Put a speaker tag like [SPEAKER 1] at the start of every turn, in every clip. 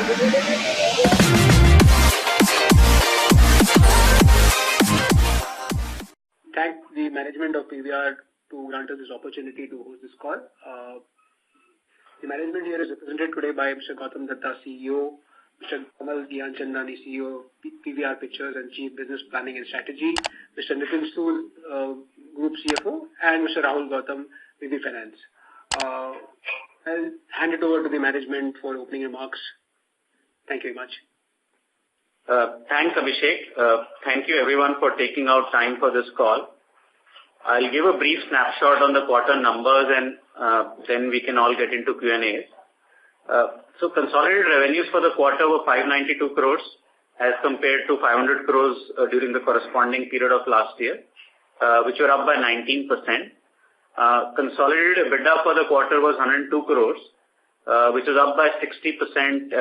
[SPEAKER 1] Thank the management of PVR to grant us this opportunity to host this call. The management here is represented today by Mr. Gautam Datta, CEO, Mr. Kamal Gyanchandani, CEO, PVR Pictures and Chief Business Planning and Strategy, Mr. Nitin Sool, Group CFO, and Mr. Rahul Gautam, VP Finance. I'll hand it over to the management for opening remarks. Thank you very much.
[SPEAKER 2] Thanks, Abhishek. Thank you everyone for taking out time for this call. I'll give a brief snapshot on the quarter numbers and then we can all get into Q&As. So consolidated revenues for the quarter were 592 crores as compared to 500 crores during the corresponding period of last year, which were up by 19%. Consolidated EBITDA for the quarter was 102 crores, which is up by 60%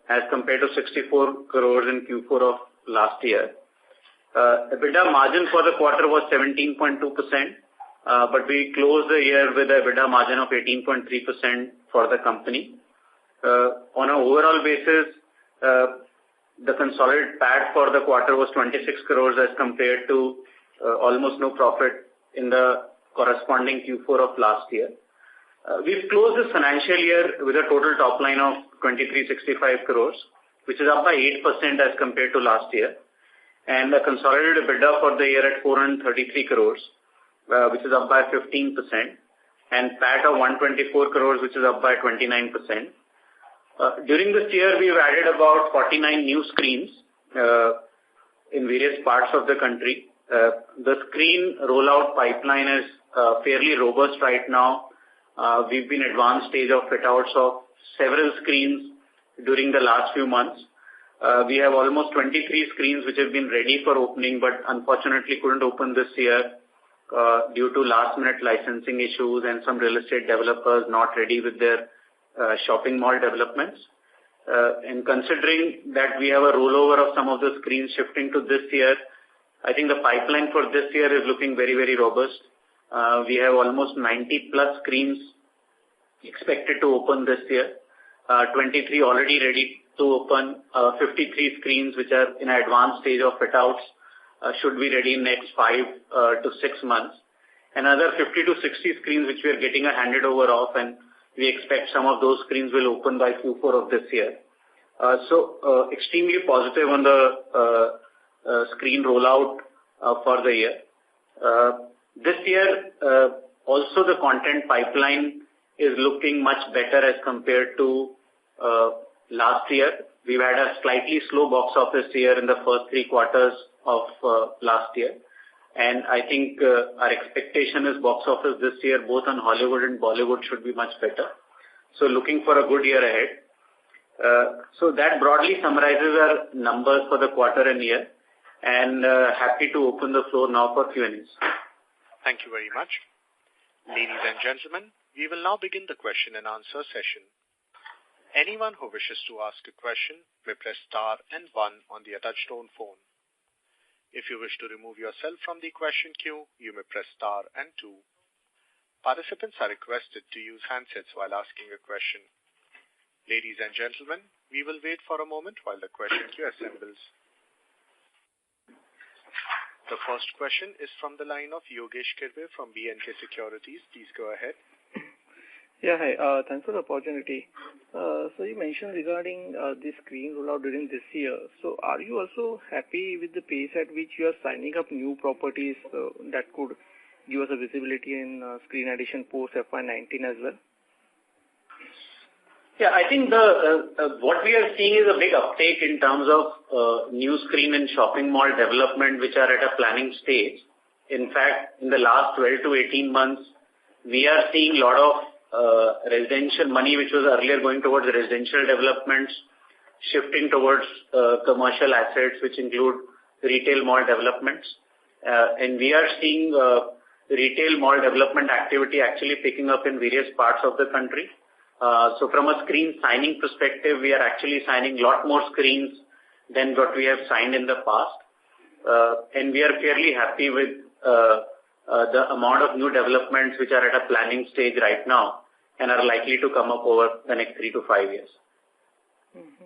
[SPEAKER 2] as compared to 64 crores in Q4 of last year. EBITDA margin for the quarter was 17.2%, but we closed the year with an EBITDA margin of 18.3% for the company. On an overall basis, the consolidated PAT for the quarter was 26 crores as compared to almost no profit in the corresponding Q4 of last year. We've closed this financial year with a total top line of 2365 crores, which is up by 8% as compared to last year, and the consolidated EBITDA for the year at 433 crores, which is up by 15%, and PAT of 124 crores, which is up by 29%. During this year, we've added about 49 new screens in various parts of the country. The screen rollout pipeline is fairly robust right now. We've been advanced stage of fit-outs of several screens during the last few months. We have almost 23 screens which have been ready for opening, but unfortunately couldn't open this year due to last-minute licensing issues and some real estate developers not ready with their shopping mall developments. And considering that we have a rollover of some of the screens shifting to this year, I think the pipeline for this year is looking very, very robust. We have almost 90 plus screens expected to open this year, 23 already ready to open, 53 screens which are in an advanced stage of fit-outs should be ready in next 5 to 6 months. Another 50 to 60 screens which we are getting a handed over of, and we expect some of those screens will open by Q4 of this year. So extremely positive on the screen rollout for the year. This year, also the content pipeline is looking much better as compared to last year. We've had a slightly slow box office year in the first 3 quarters of last year. And I think our expectation is box office this year, both on Hollywood and Bollywood, should be much better. So looking for a good year ahead. So that broadly summarizes our numbers for the quarter and year. And happy to open the floor now for Q&As.
[SPEAKER 3] Thank you very much. Ladies and gentlemen, we will now begin the question and answer session. Anyone who wishes to ask a question may press star and 1 on the touchtone phone. If you wish to remove yourself from the question queue, you may press star and 2. Participants are requested to use handsets while asking a question. Ladies and gentlemen, we will wait for a moment while the question queue assembles. The first question is from the line of Yogesh Kirve from B&K Securities. Please go ahead.
[SPEAKER 4] Yeah, hi. Thanks for the opportunity. So you mentioned regarding the screen rollout during this year. So are you also happy with the pace at which you are signing up new properties that could give us a visibility in screen addition post FY19 as well?
[SPEAKER 2] Yeah, I think what we are seeing is a big uptake in terms of new screen and shopping mall development which are at a planning stage. In fact, in the last 12 to 18 months, we are seeing a lot of residential money which was earlier going towards residential developments, shifting towards commercial assets which include retail mall developments. And we are seeing retail mall development activity actually picking up in various parts of the country. So from a screen signing perspective, we are actually signing a lot more screens than what we have signed in the past. And we are fairly happy with the amount of new developments which are at a planning stage right now and are likely to come up over the next 3 to 5 years.
[SPEAKER 4] Mm-hmm.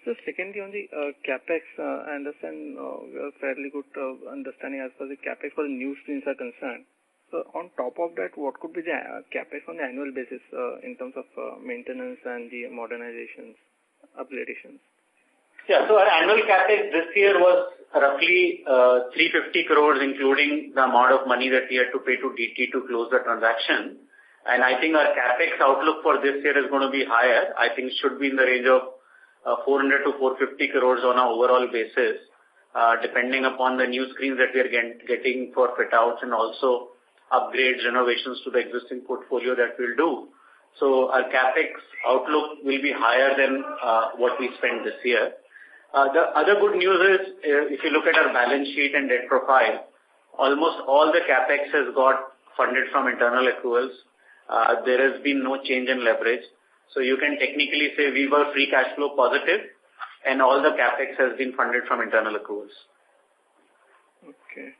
[SPEAKER 4] So secondly, on the capex, I understand we have fairly good understanding as far as the capex for the new screens are concerned. So on top of that, what could be the capex on the annual basis in terms of maintenance and the modernizations, upgradations?
[SPEAKER 2] Yeah, so our annual capex this year was roughly 350 crores, including the amount of money that we had to pay to DT to close the transaction. And I think our capex outlook for this year is going to be higher. I think it should be in the range of 400 to 450 crores on an overall basis, depending upon the new screens that we are getting for fit-outs and also upgrades, renovations to the existing portfolio that we'll do. So our capex outlook will be higher than what we spent this year. The other good news is, if you look at our balance sheet and debt profile, almost all the capex has got funded from internal accruals. There has been no change in leverage. So you can technically say we were free cash flow positive and all the capex has been funded from internal accruals.
[SPEAKER 4] Okay.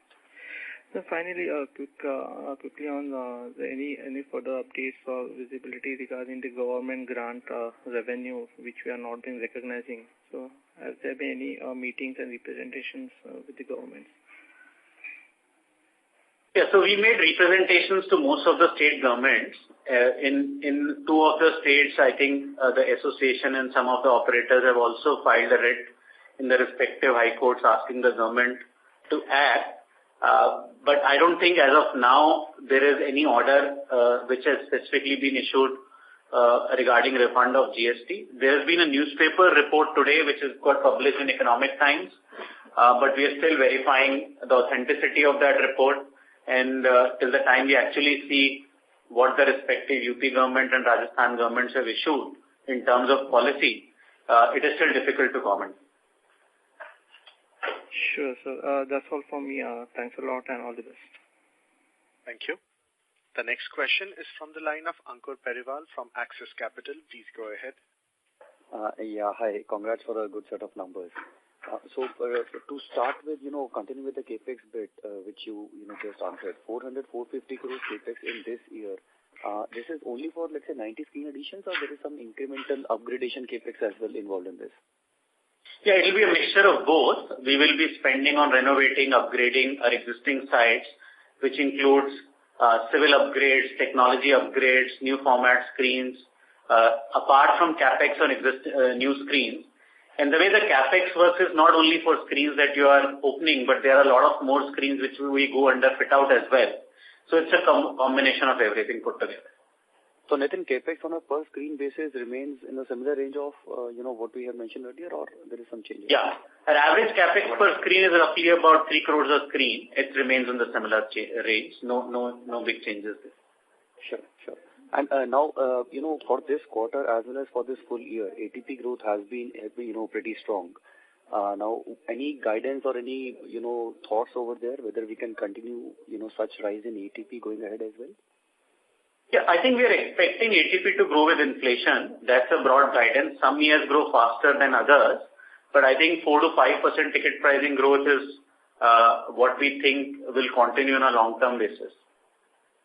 [SPEAKER 4] So finally, quickly on any further updates or visibility regarding the government grant revenue, which we are not been recognizing. So has there been any meetings and representations with the government?
[SPEAKER 2] Yeah, so we made representations to most of the state governments. In two of the states, I think the association and some of the operators have also filed a writ in the respective high courts asking the government to act. But I don't think as of now there is any order which has specifically been issued regarding refund of GST. There has been a newspaper report today which is got published in Economic Times, but we are still verifying the authenticity of that report. And till the time we actually see what the respective UP government and Rajasthan governments have issued in terms of policy, it is still difficult to comment.
[SPEAKER 4] Sure, sir. That's all from me. Thanks a lot and all the best.
[SPEAKER 3] Thank you. The next question is from the line of Ankur Periwal from Axis Capital. Please go ahead.
[SPEAKER 5] Yeah, hi. Congrats for a good set of numbers. So to start with, continue with the capex bit, which you just answered, 400, 450 crores capex in this year. This is only for, let's say, 90 screen additions, or there is some incremental upgradation capex as well involved in this?
[SPEAKER 2] Yeah, it will be a mixture of both. We will be spending on renovating, upgrading our existing sites, which includes civil upgrades, technology upgrades, new format screens, apart from capex on new screens. And the way the capex works is not only for screens that you are opening, but there are a lot of more screens which we go under fit out as well. So it's a combination of everything put together.
[SPEAKER 5] So Nitin, capex on a per screen basis remains in a similar range of, what we have mentioned earlier, or there is some change?
[SPEAKER 2] Yeah. Our average capex per screen is roughly about 3 crores a screen. It remains in the similar range. No big changes there.
[SPEAKER 5] Sure. And now, for this quarter as well as for this full year, ATP growth has been pretty strong. Now, any guidance or any, thoughts over there, whether we can continue, such rise in ATP going ahead as well?
[SPEAKER 2] Yeah, I think we are expecting ATP to grow with inflation. That's a broad guidance. Some years grow faster than others, but I think 4 to 5% ticket pricing growth is what we think will continue on a long-term basis.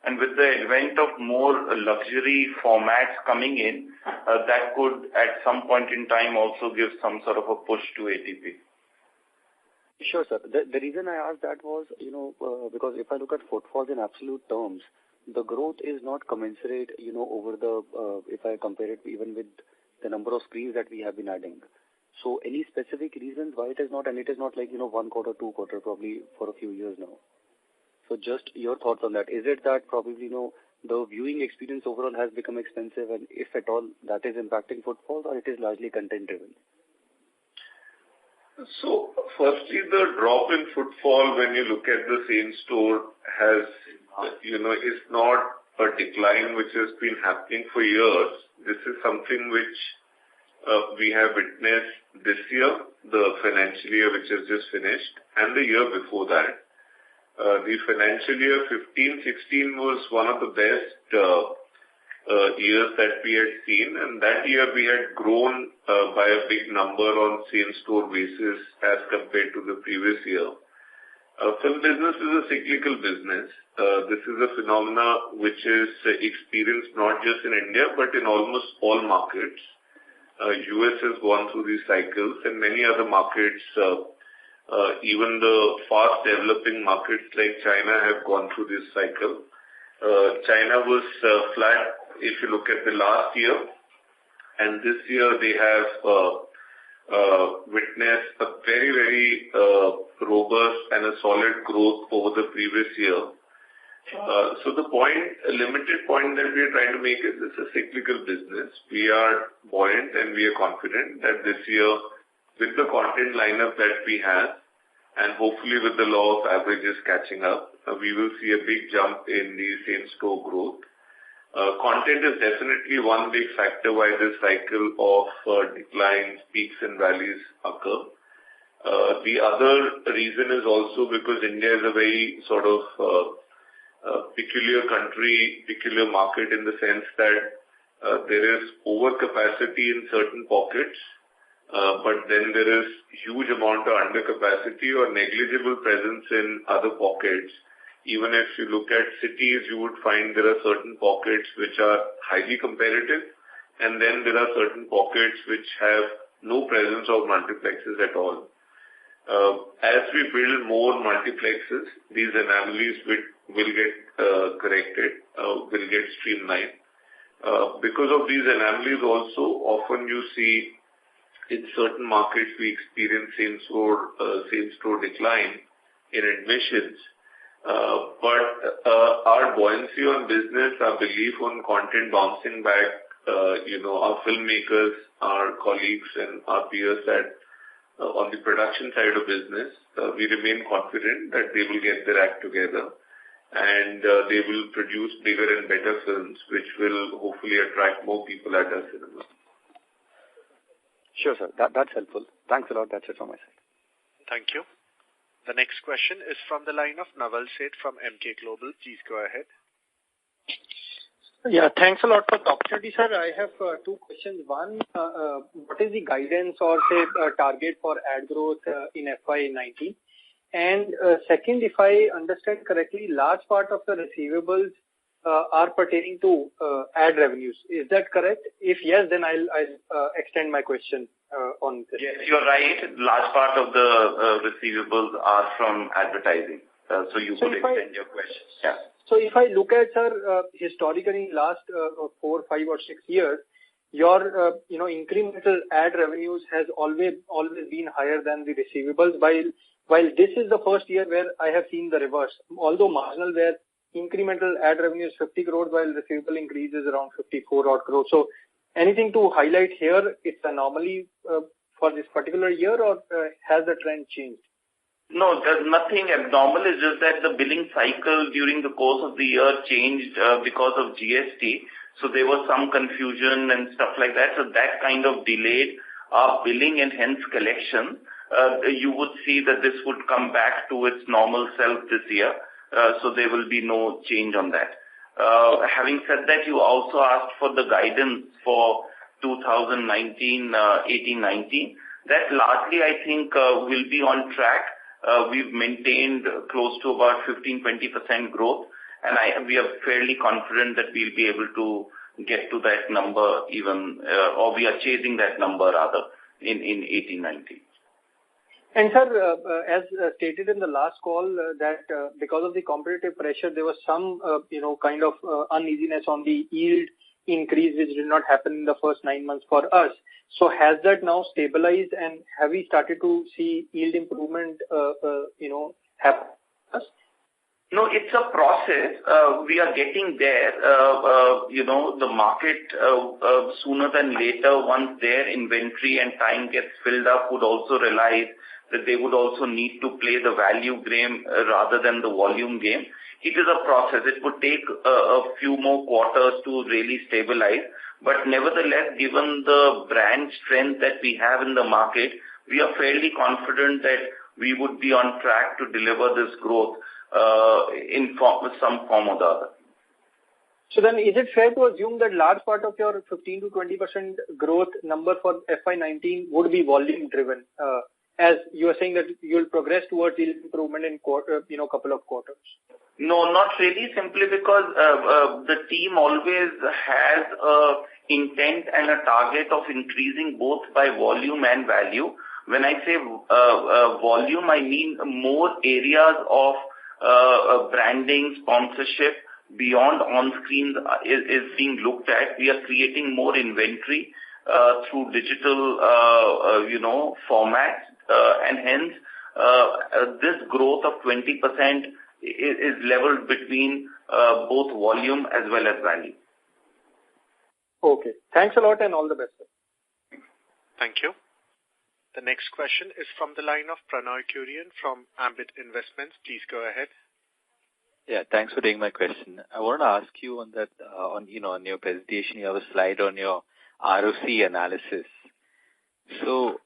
[SPEAKER 6] And with the advent of more luxury formats coming in, that could at some point in time also give some sort of a push to ATP.
[SPEAKER 5] Sure, sir. The reason I asked that was, because if I look at footfalls in absolute terms, the growth is not commensurate, over the, if I compare it even with the number of screens that we have been adding. So any specific reasons why it is not, and it is not like, 1 quarter, 2 quarter, probably for a few years now. So just your thoughts on that. Is it that probably, the viewing experience overall has become expensive, and if at all that is impacting footfalls, or it is largely content driven?
[SPEAKER 6] So firstly, the drop in footfall when you look at the same store has, is not a decline which has been happening for years. This is something which we have witnessed this year, the financial year which has just finished, and the year before that. The financial year 15-16 was one of the best years that we had seen, and that year we had grown by a big number on same-store basis as compared to the previous year. Film business is a cyclical business. This is a phenomena which is experienced not just in India but in almost all markets. US has gone through these cycles, and many other markets, even the fast developing markets like China have gone through this cycle. China was flat if you look at the last year, and this year they have witnessed a very, very robust and a solid growth over the previous year. So the limited point that we are trying to make is it's a cyclical business. We are buoyant and we are confident that this year, with the content lineup that we have, and hopefully with the law of averages catching up, we will see a big jump in the same-store growth. Content is definitely one big factor why this cycle of declines, peaks and valleys occur. The other reason is also because India is a very sort of peculiar country, peculiar market in the sense that there is overcapacity in certain pockets, but then there is huge amount of undercapacity or negligible presence in other pockets. Even if you look at cities, you would find there are certain pockets which are highly competitive, and then there are certain pockets which have no presence of multiplexes at all. As we build more multiplexes, these anomalies will get corrected, will get streamlined. Because of these anomalies also, often you see in certain markets we experience same-store decline in admissions. But our buoyancy on business, our belief on content bouncing back, our filmmakers, our colleagues and our peers on the production side of business, we remain confident that they will get their act together and they will produce bigger and better films which will hopefully attract more people at our cinema.
[SPEAKER 5] Sure, sir. That's helpful. Thanks a lot. That's it from my side.
[SPEAKER 3] Thank you. The next question is from the line of Naval Seth from Emkay Global. Please go ahead.
[SPEAKER 7] Yeah, thanks a lot for the opportunity, sir. I have two questions. One, what is the guidance or say target for ad growth in FY19? And second, if I understand correctly, large part of the receivables are pertaining to ad revenues. Is that correct? If yes, then I'll extend my question on this.
[SPEAKER 8] Yes, you're right. Large part of the receivables are from advertising. So you could extend your question. Yeah.
[SPEAKER 7] So if I look at, sir, historically last 4, 5 or 6 years, your incremental ad revenues has always been higher than the receivables. While this is the first year where I have seen the reverse, although marginal, where incremental ad revenue is 50 crores while receivable increase is around 54 odd crores. So anything to highlight here? It's an anomaly for this particular year, or has the trend changed?
[SPEAKER 8] No, there's nothing abnormal. It's just that the billing cycle during the course of the year changed because of GST. So there was some confusion and stuff like that. So that kind of delayed our billing and hence collection. You would see that this would come back to its normal self this year. So there will be no change on that. Having said that, you also asked for the guidance for 2019, 18-19. That largely, I think, will be on track. We've maintained close to about 15-20% growth, and we are fairly confident that we'll be able to get to that number even, or we are chasing that number rather in 18-19.
[SPEAKER 7] And sir, as stated in the last call, that because of the competitive pressure, there was some, kind of uneasiness on the yield increase, which did not happen in the first 9 months for us. So has that now stabilized, and have we started to see yield improvement, happen?
[SPEAKER 8] No, it's a process. We are getting there. The market sooner than later, once their inventory and time gets filled up, would also realize that they would also need to play the value game rather than the volume game. It is a process. It would take a few more quarters to really stabilize. But nevertheless, given the brand strength that we have in the market, we are fairly confident that we would be on track to deliver this growth in some form or the other.
[SPEAKER 7] So then is it fair to assume that large part of your 15 to 20% growth number for FY19 would be volume driven? As you are saying that you'll progress towards yield improvement in couple of quarters. No,
[SPEAKER 8] not really, simply because the team always has intent and a target of increasing both by volume and value. When I say volume, I mean more areas of branding, sponsorship beyond on-screen is being looked at. We are creating more inventory through digital, formats, and hence this growth of 20% is leveled between both volume as well as value.
[SPEAKER 7] Okay. Thanks a lot and all the best, sir.
[SPEAKER 3] Thank you. The next question is from the line of Pranoy Kurian from Ambit Investments. Please go ahead.
[SPEAKER 9] Yeah, thanks for taking my question. I want to ask you on that, on your presentation, you have a slide on your ROC analysis. So,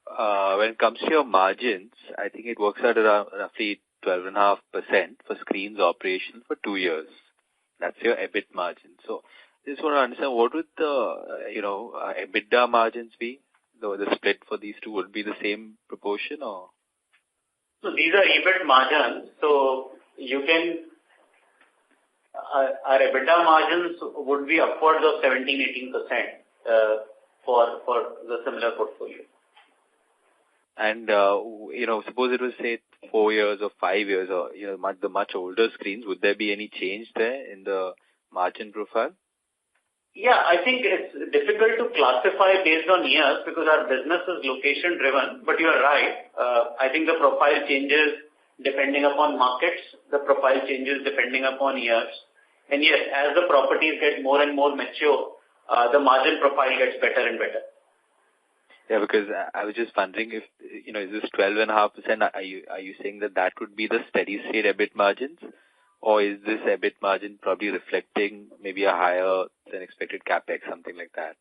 [SPEAKER 9] when it comes to your margins, I think it works out around roughly 12.5% for screens operation for 2 years. That's your EBIT margin. So, just want to understand what would the, EBITDA margins be? The split for these two would be the same proportion or?
[SPEAKER 2] So these are EBIT margins. So you can, our EBITDA margins would be upwards of 17-18% for the similar portfolio.
[SPEAKER 9] And, suppose it was, say, 4 years or 5 years or, the much older screens, would there be any change there in the margin profile?
[SPEAKER 2] Yeah, I think it's difficult to classify based on years because our business is location driven, but you are right. I think the profile changes depending upon markets, the profile changes depending upon years. And yes, as the properties get more and more mature, the margin profile gets better and better.
[SPEAKER 9] Yeah, because I was just wondering if, is this 12.5%, are you saying that would be the steady state EBIT margins? Or is this EBIT margin probably reflecting maybe a higher than expected capex, something like that?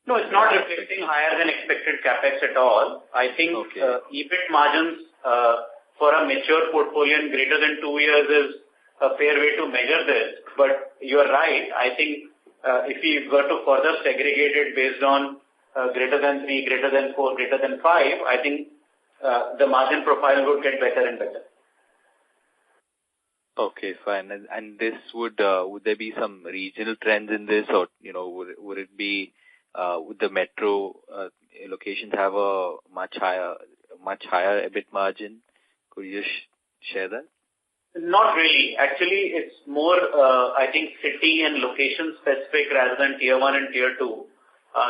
[SPEAKER 2] No, it's not reflecting higher than expected capex at all. I think EBIT margins for a mature portfolio in greater than 2 years is a fair way to measure this. But you are right. I think if we were to further segregate it based on greater than 3, greater than 4, greater than 5, I think the margin profile would get better and better.
[SPEAKER 9] Okay, fine. And this would there be some regional trends in this, or would it be would the metro locations have a much higher EBIT margin? Could you just share that?
[SPEAKER 2] Not really. Actually, it's more I think city and location specific rather than tier 1 and tier 2.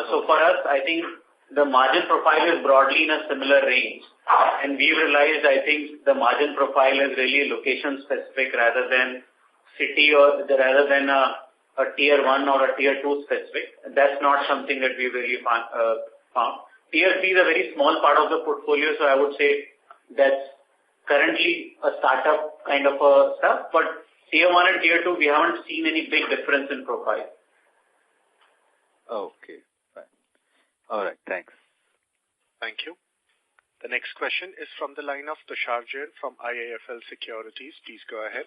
[SPEAKER 2] So for us, I think the margin profile is broadly in a similar range. And we've realized, I think, the margin profile is really location specific rather than city or rather than a tier 1 or a tier 2 specific. That's not something that we really found. Tier 3 is a very small part of the portfolio, so I would say that's currently a startup kind of a stuff. But tier 1 and tier 2, we haven't seen any big difference in profile.
[SPEAKER 9] Okay. All right, thanks.
[SPEAKER 3] Thank you. The next question is from the line of Tushar Jain from IIFL Securities. Please go ahead.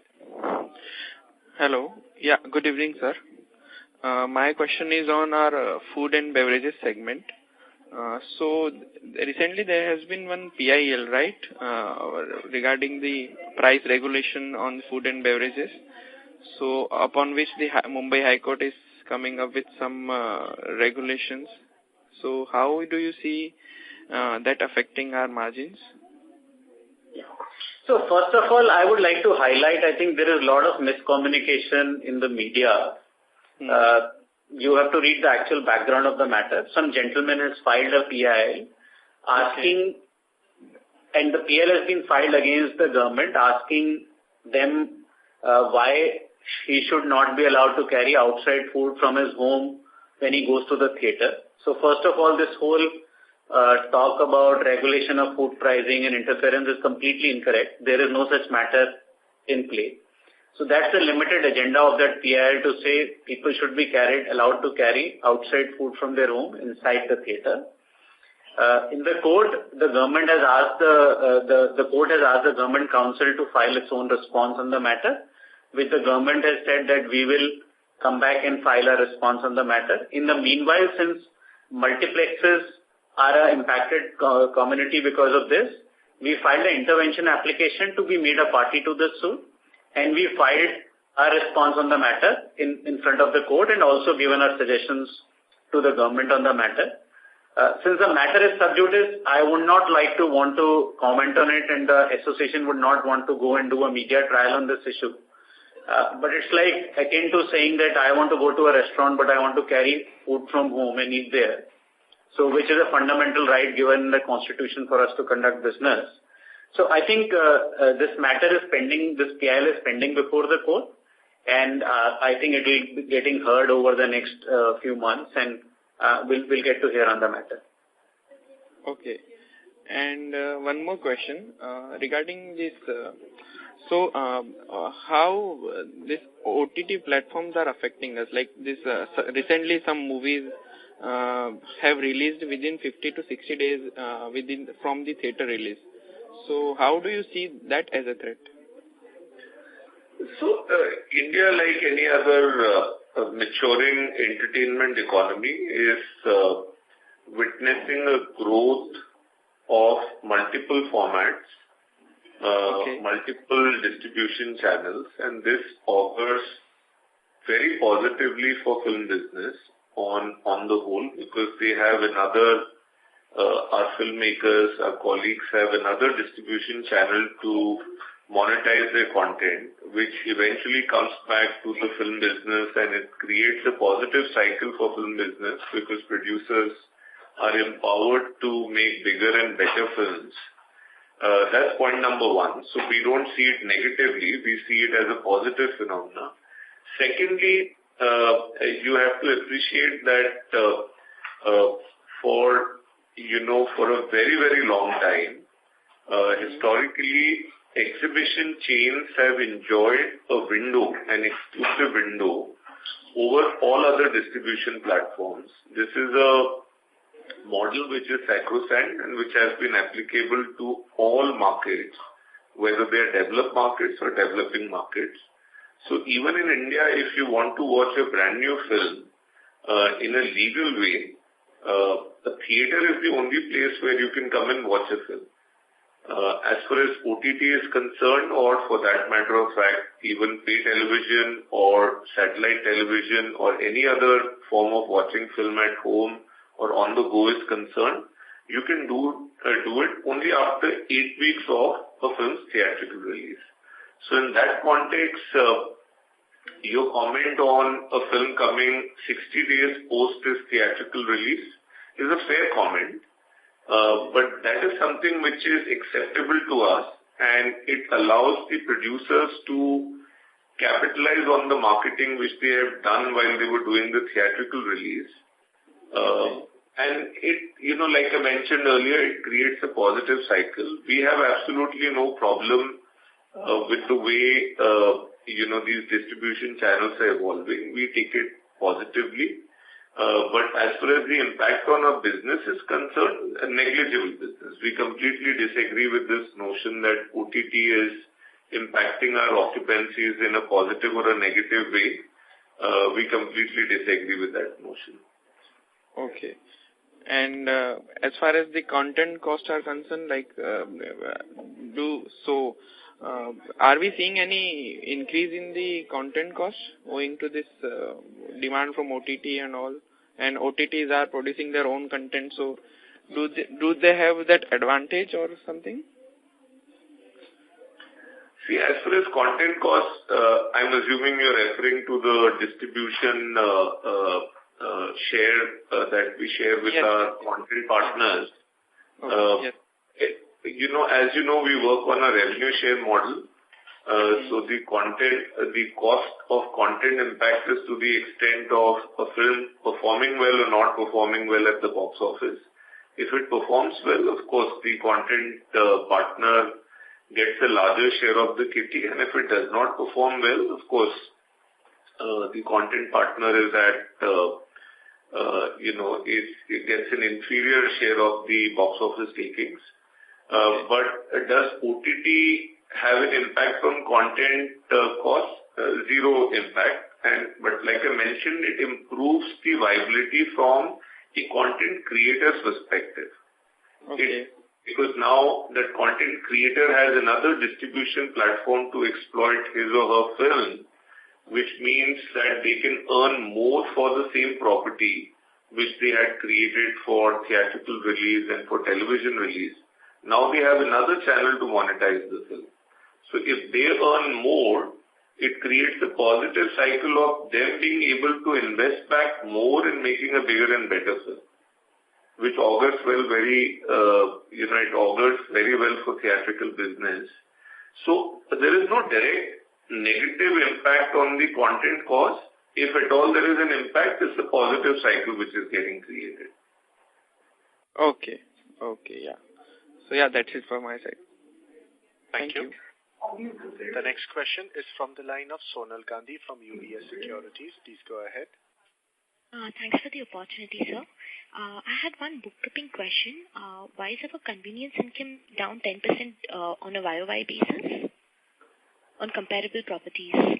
[SPEAKER 10] Hello. Yeah, good evening, sir. My question is on our food and beverages segment. So recently there has been one PIL, right, regarding the price regulation on food and beverages. So upon which the Mumbai High Court is coming up with some regulations. So how do you see that affecting our margins?
[SPEAKER 2] So first of all, I would like to highlight, I think there is a lot of miscommunication in the media. You have to read the actual background of the matter. Some gentleman has filed a PIL asking, and the PIL has been filed against the government asking them why he should not be allowed to carry outside food from his home when he goes to the theatre. So first of all, this whole talk about regulation of food pricing and interference is completely incorrect. There is no such matter in play. So that's the limited agenda of that PIL to say people should be allowed to carry outside food from their home inside the theatre. In the court, the government has asked the court has asked the government council to file its own response on the matter, which the government has said that we will come back and file a response on the matter. In the meanwhile, since multiplexes are an impacted community because of this, we filed an intervention application to be made a party to this suit, and we filed our response on the matter in front of the court and also given our suggestions to the government on the matter. Since the matter is sub judice, I would not like to want to comment on it, and the association would not want to go and do a media trial on this issue. But it's like akin to saying that I want to go to a restaurant, but I want to carry food from home and eat there. So, which is a fundamental right given the constitution for us to conduct business. So, I think this matter is pending, this PIL is pending before the court, and I think it will be getting heard over the next few months, and we'll get to hear on the matter.
[SPEAKER 10] Okay. And one more question regarding this. How this OTT platforms are affecting us? Like this, recently some movies have released within 50 to 60 days from the theater release. So how do you see that as a threat?
[SPEAKER 6] So India, like any other maturing entertainment economy, is witnessing a growth of multiple formats, multiple distribution channels, and this augurs very positively for film business on the whole, because they have our filmmakers, our colleagues have another distribution channel to monetize their content, which eventually comes back to the film business, and it creates a positive cycle for film business because producers are empowered to make bigger and better films. That's point number one. So we don't see it negatively, we see it as a positive phenomena. Secondly, you have to appreciate that for a very, very long time, historically, exhibition chains have enjoyed an exclusive window over all other distribution platforms. This is a model which is sacrosanct and which has been applicable to all markets, whether they are developed markets or developing markets. So even in India, if you want to watch a brand new film in a legal way, the theater is the only place where you can come and watch a film. As far as OTT is concerned, or for that matter of fact, even pay television or satellite television or any other form of watching film at home or on the go is concerned, you can do it only after 8 weeks of a film's theatrical release. So in that context, your comment on a film coming 60 days post its theatrical release is a fair comment. But that is something which is acceptable to us, and it allows the producers to capitalize on the marketing which they have done while they were doing the theatrical release. And it, like I mentioned earlier, it creates a positive cycle. We have absolutely no problem with the way, these distribution channels are evolving. We take it positively. But as far as the impact on our business is concerned, a negligible business. We completely disagree with this notion that OTT is impacting our occupancies in a positive or a negative way. We completely disagree with that notion.
[SPEAKER 10] Okay. And as far as the content costs are concerned, are we seeing any increase in the content costs owing to this demand from OTT and all? And OTTs are producing their own content, so do they have that advantage or something?
[SPEAKER 6] See, as far as content costs, I'm assuming you're referring to the distribution share that we share with our content partners.
[SPEAKER 10] Okay.
[SPEAKER 6] Yes. As you know, we work on a revenue share model. So the cost of content impacts us to the extent of a film performing well or not performing well at the box office. If it performs well, of course, the content partner gets a larger share of the kitty, and if it does not perform well, of course, the content partner is it gets an inferior share of the box office takings. But does OTT have an impact on content costs? Zero impact. But like I mentioned, it improves the viability from the content creator's perspective.
[SPEAKER 10] Okay.
[SPEAKER 6] Because now that content creator has another distribution platform to exploit his or her film, which means that they can earn more for the same property which they had created for theatrical release and for television release. Now they have another channel to monetize the film. So if they earn more, it creates a positive cycle of them being able to invest back more in making a bigger and better film, which augurs well it augurs very well for theatrical business. So there is no direct negative impact on the content cost. If at all there is an impact, it's a positive cycle which is getting created.
[SPEAKER 10] Okay, yeah. So yeah, that's it from my side.
[SPEAKER 3] Thank you. The next question is from the line of Sonal Gandhi from UBS Securities. Please go ahead.
[SPEAKER 11] Thanks for the opportunity, sir. I had one bookkeeping question. Why is our convenience income down 10% on a YOY basis on comparable properties?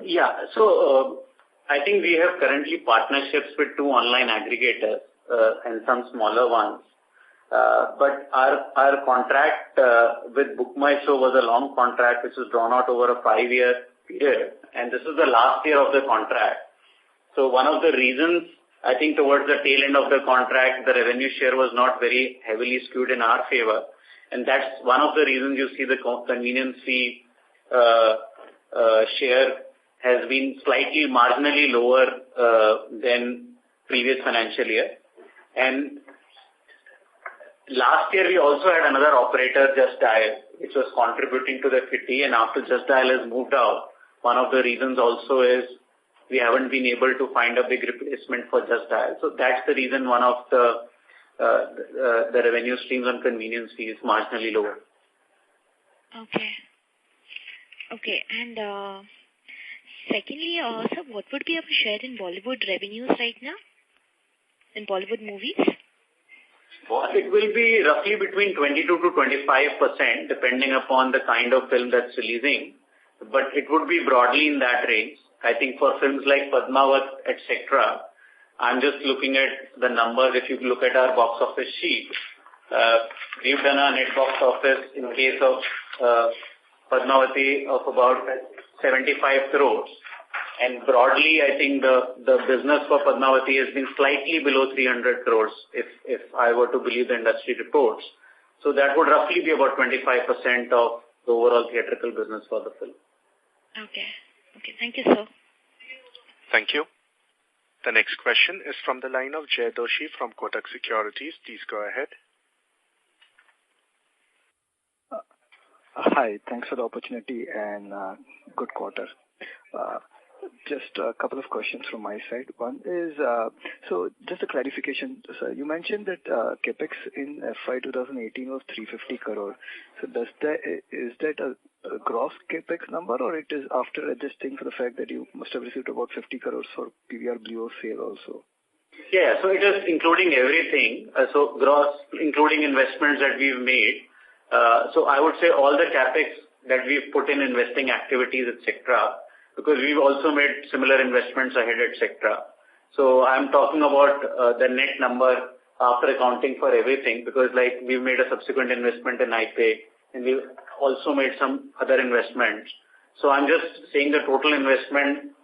[SPEAKER 2] Yeah, so I think we have currently partnerships with 2 online aggregators and some smaller ones. But our contract with Book My Show was a long contract which was drawn out over a 5-year period, and this is the last year of the contract. So one of the reasons, I think towards the tail end of the contract, the revenue share was not very heavily skewed in our favor, and that's one of the reasons you see the convenience fee share has been slightly marginally lower than previous financial year. And last year we also had another operator, Just Dial, which was contributing to the kitty, and after Just Dial has moved out, one of the reasons also is we haven't been able to find a big replacement for Just Dial. So that's the reason one of the revenue streams on convenience fee is marginally lower.
[SPEAKER 11] Okay, and secondly, sir, what would be our share in Bollywood revenues right now? In Bollywood movies?
[SPEAKER 2] Well, it will be roughly between 22 to 25%, depending upon the kind of film that's releasing. But it would be broadly in that range. I think for films like Padmavat, etc., I'm just looking at the numbers. If you look at our box office sheet, we've done a net box office in case of Padmavati of about 75 crores. And broadly, I think the business for Padmavati has been slightly below 300 crores, if I were to believe the industry reports. So that would roughly be about 25% of the overall theatrical business for the film.
[SPEAKER 11] Okay. Thank you, sir.
[SPEAKER 3] Thank you. The next question is from the line of Jay Doshi from Kotak Securities. Please go ahead.
[SPEAKER 12] Hi, thanks for the opportunity and good quarter. Just a couple of questions from my side. One is, so just a clarification, sir. You mentioned that capex in FY 2018 was 350 crore. So is that a gross capex number, or it is after adjusting for the fact that you must have received about 50 crores for PVR Ltd sale also?
[SPEAKER 2] Yeah, so it is including everything. So gross, including investments that we've made. So I would say all the capex that we've put in investing activities, etc., because we've also made similar investments ahead, etc. So I'm talking about the net number after accounting for everything, because like we've made a subsequent investment in iPay, and we've also made some other investments. So I'm just saying the total investment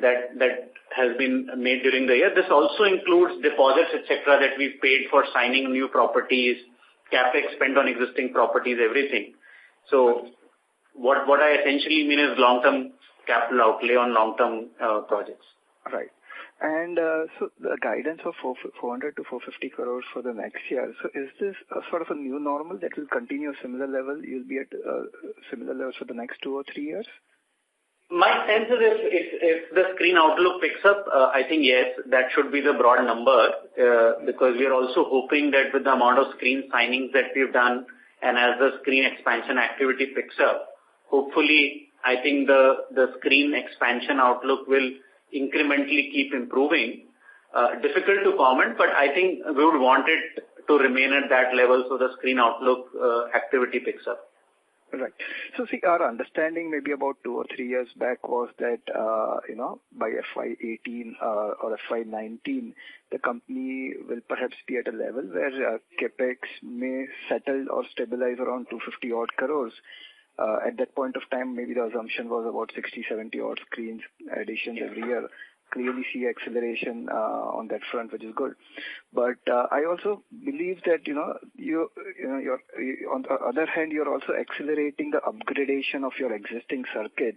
[SPEAKER 2] that has been made during the year. This also includes deposits, etc., that we've paid for signing new properties, capex spent on existing properties, everything. So what I essentially mean is long-term capital outlay on long-term projects.
[SPEAKER 12] Right. And so the guidance of 400 to 450 crores for the next year. So is this a sort of a new normal that will continue a similar level? You'll be at similar levels for the next 2 or 3 years?
[SPEAKER 2] My sense is if the screen outlook picks up, I think yes, that should be the broad number, because we are also hoping that with the amount of screen signings that we've done and as the screen expansion activity picks up, hopefully I think the screen expansion outlook will incrementally keep improving. Difficult to comment, but I think we would want it to remain at that level so the screen outlook activity picks up.
[SPEAKER 12] Right. So see, our understanding maybe about 2 or 3 years back was that, by FY18 or FY19, the company will perhaps be at a level where capex may settle or stabilize around 250 odd crores. At that point of time, maybe the assumption was about 60, 70 odd screens additions every year. clearly see acceleration on that front, which is good. But I also believe that you're on the other hand, you're also accelerating the upgradation of your existing circuit.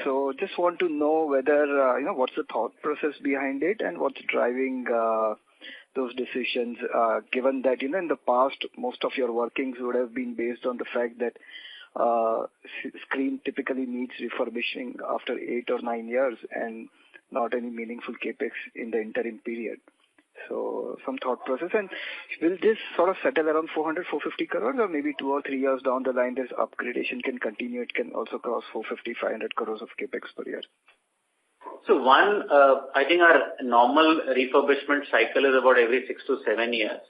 [SPEAKER 12] So just want to know whether what's the thought process behind it and what's driving those decisions, given that in the past most of your workings would have been based on the fact that screen typically needs refurbishing after 8 or 9 years and not any meaningful capex in the interim period. So some thought process. And will this sort of settle around 400-450 crores, or maybe 2 or 3 years down the line this upgradation can continue? It can also cross 450-500 crores of capex per year.
[SPEAKER 2] So one, I think our normal refurbishment cycle is about every 6 to 7 years.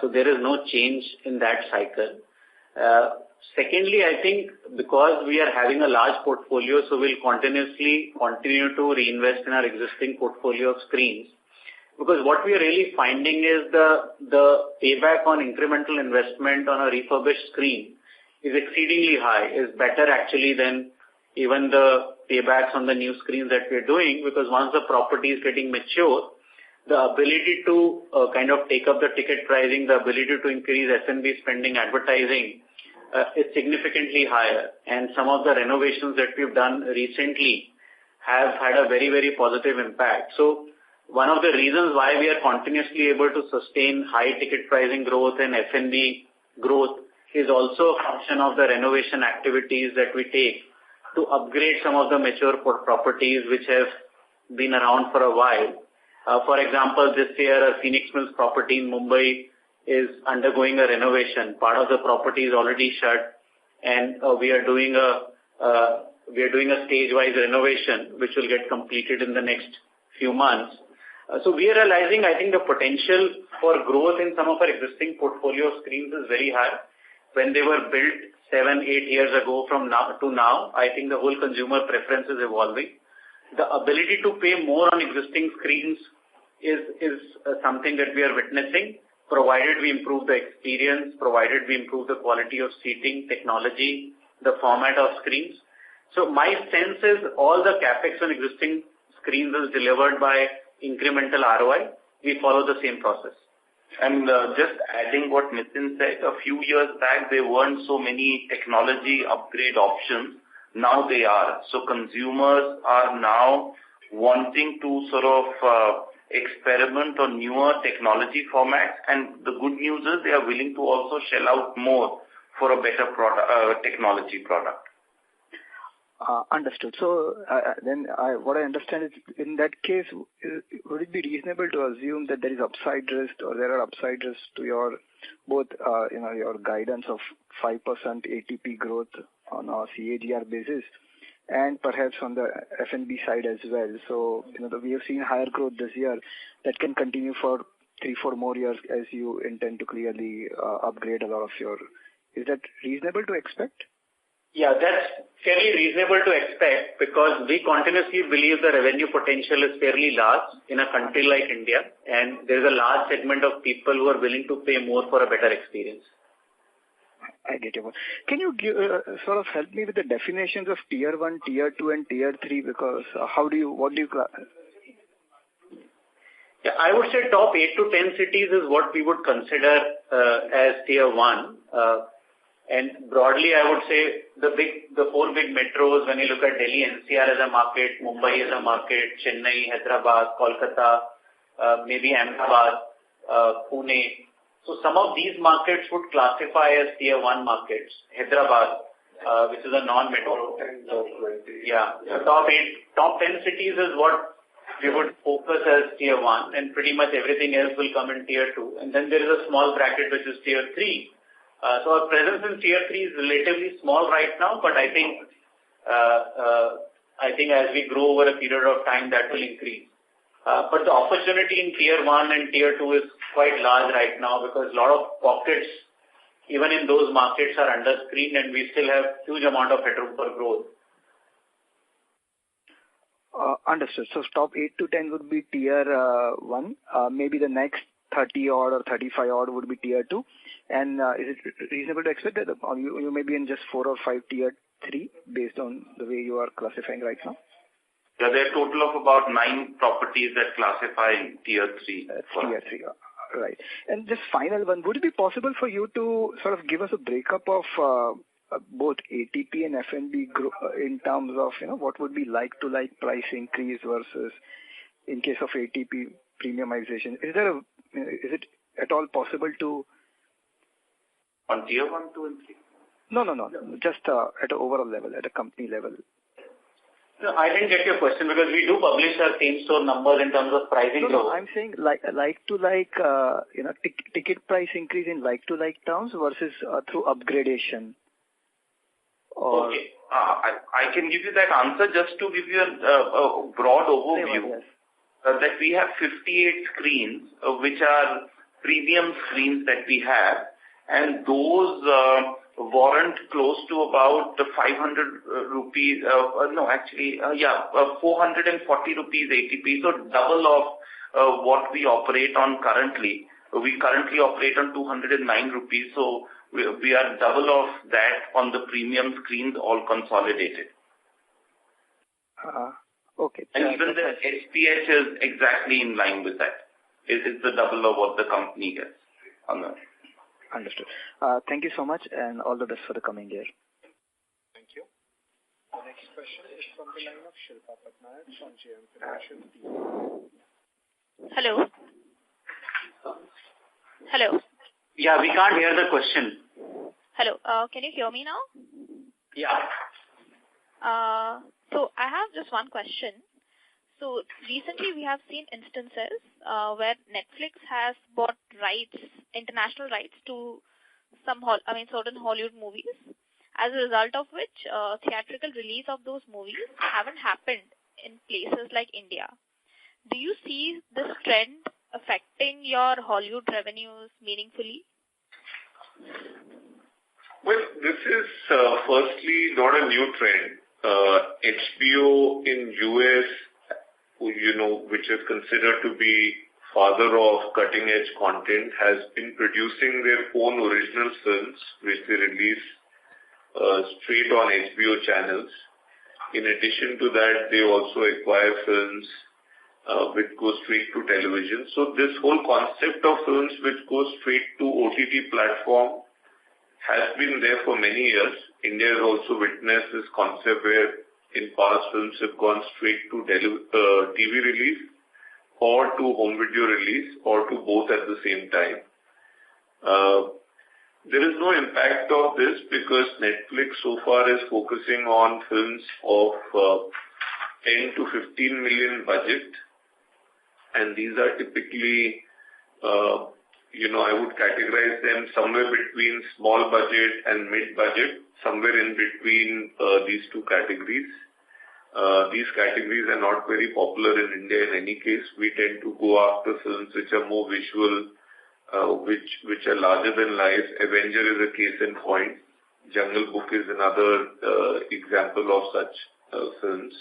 [SPEAKER 2] So there is no change in that cycle. Secondly, I think because we are having a large portfolio, so we'll continuously continue to reinvest in our existing portfolio of screens. Because what we are really finding is the payback on incremental investment on a refurbished screen is exceedingly high, is better actually than even the paybacks on the new screens that we are doing, because once the property is getting mature, the ability to kind of take up the ticket pricing, the ability to increase F&B spending, advertising is significantly higher. And some of the renovations that we've done recently have had a very, very positive impact. So one of the reasons why we are continuously able to sustain high ticket pricing growth and F&B growth is also a function of the renovation activities that we take to upgrade some of the mature properties which have been around for a while. For example, this year a Phoenix Mills property in Mumbai is undergoing a renovation. Part of the property is already shut, and we are doing a stage-wise renovation which will get completed in the next few months. So we are realizing, I think, the potential for growth in some of our existing portfolio of screens is very high. When they were built 7-8 years ago from now to now, I think the whole consumer preference is evolving. The ability to pay more on existing screens is something that we are witnessing, provided we improve the experience, provided we improve the quality of seating, technology, the format of screens. So my sense is all the capex on existing screens is delivered by incremental ROI. We follow the same process.
[SPEAKER 8] And just adding what Nitin said, a few years back there weren't so many technology upgrade options. Now they are. So consumers are now wanting to sort of experiment on newer technology formats, and the good news is they are willing to also shell out more for a better technology product.
[SPEAKER 12] Understood. So what I understand is, in that case, would it be reasonable to assume that there is upside risk, or there are upside risks to your both your guidance of 5% ATP growth on a CAGR basis, and perhaps on the F&B side as well? So we have seen higher growth this year that can continue for 3-4 more years as you intend to clearly upgrade a lot of your. Is that reasonable to expect?
[SPEAKER 2] Yeah, that's fairly reasonable to expect, because we continuously believe the revenue potential is fairly large in a country like India, and there is a large segment of people who are willing to pay more for a better experience.
[SPEAKER 12] I get you. Can you sort of help me with the definitions of Tier 1, Tier 2 and Tier 3, because what do you
[SPEAKER 2] Yeah, I would say top 8 to 10 cities is what we would consider as Tier 1. And broadly, I would say the 4 big metros, when you look at Delhi NCR as a market, Mumbai as a market, Chennai, Hyderabad, Kolkata, maybe Ahmedabad, Pune. So some of these markets would classify as Tier 1 markets. Hyderabad, which is a non-metro. Yeah, so top 10 cities is what we would focus as Tier 1, and pretty much everything else will come in Tier 2. And then there is a small bracket which is Tier 3. So our presence in Tier 3 is relatively small right now, but I think as we grow over a period of time, that will increase. But the opportunity in Tier 1 and Tier 2 is quite large right now, because a lot of pockets, even in those markets, are under screened, and we still have huge amount of headroom for growth.
[SPEAKER 12] Understood. So top 8 to 10 would be Tier 1. Maybe the next 30 odd or 35 odd would be Tier 2. And is it reasonable to expect that you may be in just 4 or 5 Tier 3 based on the way you are classifying right now?
[SPEAKER 8] Yeah, there are a total of about 9 properties that classify in Tier 3.
[SPEAKER 12] Tier 3, right. And just final one, would it be possible for you to sort of give us a breakup of both ATP and F&B in terms of, what would be like-to-like price increase versus in case of ATP premiumization? Is it at all possible to...
[SPEAKER 8] On Tier 1, 2 and 3?
[SPEAKER 12] No. Just at an overall level, at a company level.
[SPEAKER 2] No, I didn't get your question because we do publish our same-store numbers in terms of pricing.
[SPEAKER 12] No, I'm saying like-to-like, ticket price increase in like-to-like terms versus through upgradation.
[SPEAKER 8] Okay. I can give you that answer just to give you a broad overview.
[SPEAKER 12] Yes.
[SPEAKER 8] That we have 58 screens, which are premium screens that we have, and those warrant close to about 500 rupees, 440 rupees ATP, so double of what we operate on currently. We currently operate on 209 rupees, so we are double of that on the premium screens, all consolidated.
[SPEAKER 12] Okay.
[SPEAKER 8] And even the SPH is exactly in line with that. It's the double of what the company gets on that.
[SPEAKER 12] Understood. Thank you so much, and all the best for the coming year.
[SPEAKER 3] Thank you. The next question is from the line of Shilpa Patnaik from JM Financial.
[SPEAKER 11] Hello. Hello.
[SPEAKER 2] Yeah, we can't hear the question.
[SPEAKER 11] Hello. Can you hear me now?
[SPEAKER 2] Yeah.
[SPEAKER 11] So I have just one question. So recently we have seen instances where Netflix has bought international rights to certain Hollywood movies, as a result of which theatrical release of those movies haven't happened in places like India. Do you see this trend affecting your Hollywood revenues meaningfully?
[SPEAKER 6] Well, this is firstly not a new trend. HBO in US, which is considered to be father of cutting-edge content, has been producing their own original films, which they release straight on HBO channels. In addition to that, they also acquire films which go straight to television. So this whole concept of films which go straight to OTT platform has been there for many years. India has also witnessed this concept where in past films have gone straight to TV release or to home video release or to both at the same time. There is no impact of this because Netflix so far is focusing on films of 10 to 15 million budget, and these are typically I would categorize them somewhere between small budget and mid budget, somewhere in between these two categories. These categories are not very popular in India in any case. We tend to go after films which are more visual, which are larger than life. Avenger is a case in point. Jungle Book is another example of such films.